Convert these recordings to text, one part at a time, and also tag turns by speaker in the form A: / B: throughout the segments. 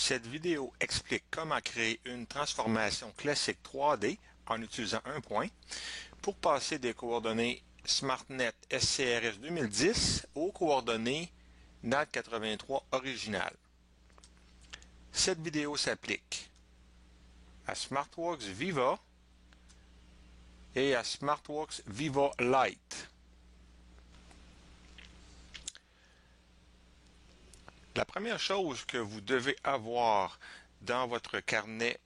A: Cette vidéo explique comment créer une transformation classique 3D en utilisant un point pour passer des coordonnées SmartNet SCRS 2010 aux coordonnées NAD83 originales. Cette vidéo s'applique à SmartWorks Viva et à SmartWorks Viva Lite. La première chose que vous devez avoir dans votre carnet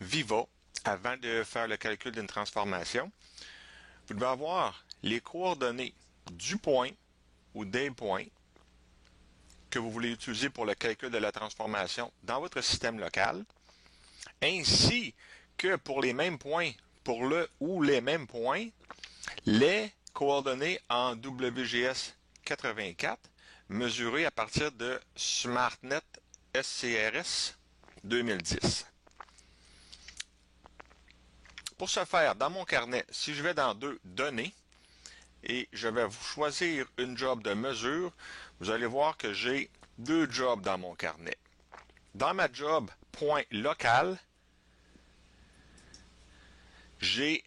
A: Viva avant de faire le calcul d'une transformation, vous devez avoir les coordonnées du point ou des points que vous voulez utiliser pour le calcul de la transformation dans votre système local, ainsi que pour les mêmes points, pour le ou les mêmes points, les coordonnées en WGS 84 mesurées à partir de SmartNet SCRS 2010. Pour ce faire, dans mon carnet, si je vais dans Données et je vais vous choisir une job de mesure, vous allez voir que j'ai deux jobs dans mon carnet. Dans ma job point local, j'ai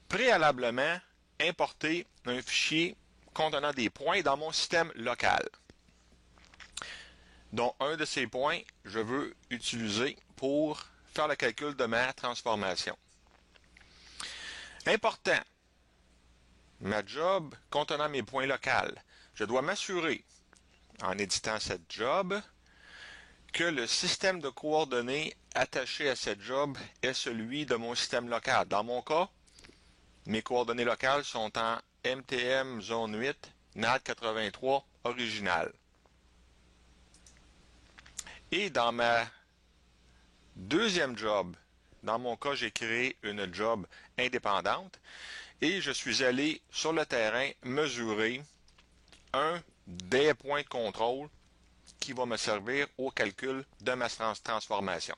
A: préalablement importé un fichier contenant des points dans mon système local, dont un de ces points, je veux utiliser pour faire le calcul de ma transformation. Important, ma job contenant mes points locaux, je dois m'assurer, en éditant cette job, que le système de coordonnées attaché à cette job est celui de mon système local. Dans mon cas, mes coordonnées locales sont en MTM zone 8, NAD83 original. Et dans ma deuxième job, dans mon cas, j'ai créé une job indépendante et je suis allé sur le terrain mesurer un des points de contrôle qui va me servir au calcul de ma transformation.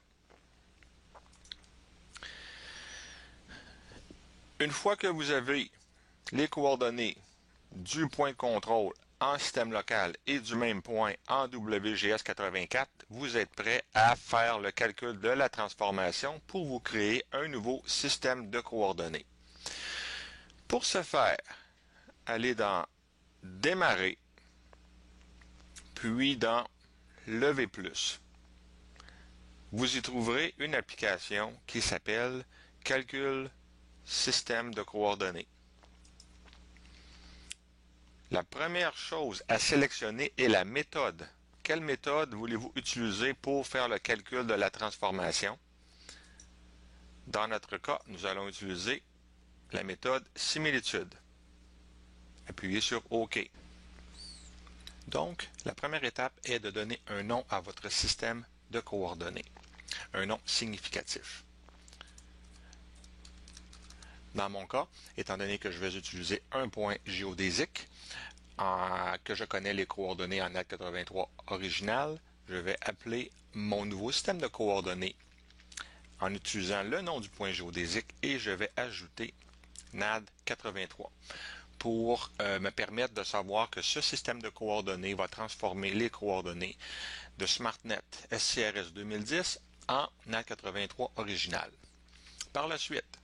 A: Une fois que vous avez les coordonnées du point de contrôle en système local et du même point en WGS 84, vous êtes prêt à faire le calcul de la transformation pour vous créer un nouveau système de coordonnées. Pour ce faire, allez dans Démarrer, puis dans Lever plus. Vous y trouverez une application qui s'appelle Calcul système de coordonnées. La première chose à sélectionner est la méthode. Quelle méthode voulez-vous utiliser pour faire le calcul de la transformation? Dans notre cas, nous allons utiliser la méthode similitude. Appuyez sur OK. Donc, la première étape est de donner un nom à votre système de coordonnées, un nom significatif. Dans mon cas, étant donné que je vais utiliser un point géodésique, que je connais les coordonnées en NAD83 original, je vais appeler mon nouveau système de coordonnées en utilisant le nom du point géodésique et je vais ajouter NAD83 pour me permettre de savoir que ce système de coordonnées va transformer les coordonnées de SmartNet SCRS 2010 en NAD83 original. Par la suite,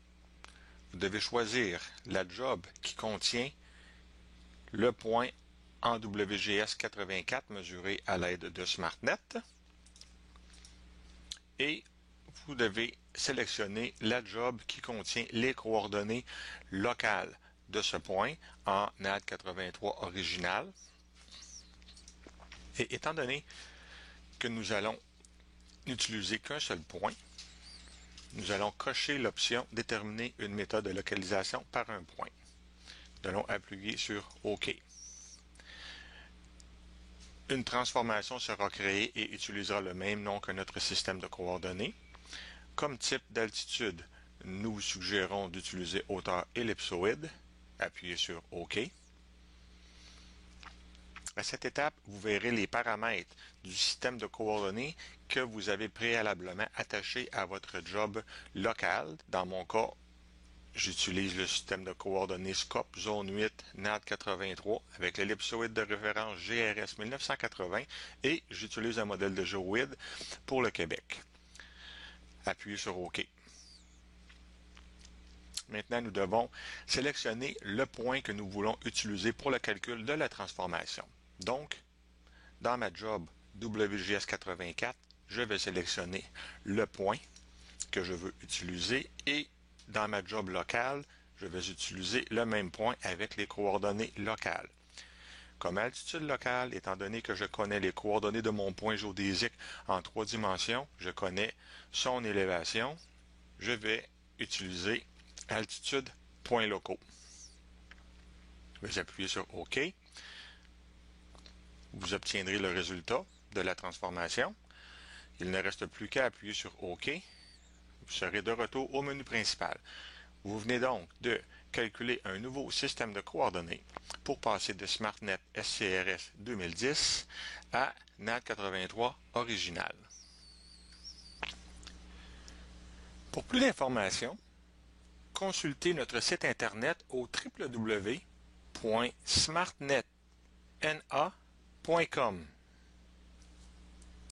A: vous devez choisir la job qui contient le point en WGS 84 mesuré à l'aide de SmartNet et vous devez sélectionner la job qui contient les coordonnées locales de ce point en NAD83 original. Et étant donné que nous allons n'utiliser qu'un seul point, nous allons cocher l'option déterminer une méthode de localisation par un point. Nous allons appuyer sur OK. Une transformation sera créée et utilisera le même nom que notre système de coordonnées. Comme type d'altitude, nous vous suggérons d'utiliser hauteur ellipsoïde. Appuyez sur OK. À cette étape, vous verrez les paramètres du système de coordonnées que vous avez préalablement attachés à votre job local. Dans mon cas, j'utilise le système de coordonnées SCOP Zone 8 NAD 83 avec l'ellipsoïde de référence GRS 1980 et j'utilise un modèle de géoïde pour le Québec. Appuyez sur OK. Maintenant, nous devons sélectionner le point que nous voulons utiliser pour le calcul de la transformation. Donc, dans ma job WGS 84, je vais sélectionner le point que je veux utiliser et dans ma job locale, je vais utiliser le même point avec les coordonnées locales. Comme altitude locale, étant donné que je connais les coordonnées de mon point géodésique en 3 dimensions, je connais son élévation, je vais utiliser altitude points locaux. Je vais appuyer sur OK. Vous obtiendrez le résultat de la transformation. Il ne reste plus qu'à appuyer sur OK. Vous serez de retour au menu principal. Vous venez donc de calculer un nouveau système de coordonnées pour passer de SmartNet SCRS 2010 à NAD 83 original. Pour plus d'informations, consultez notre site internet au www.smartnetna.com.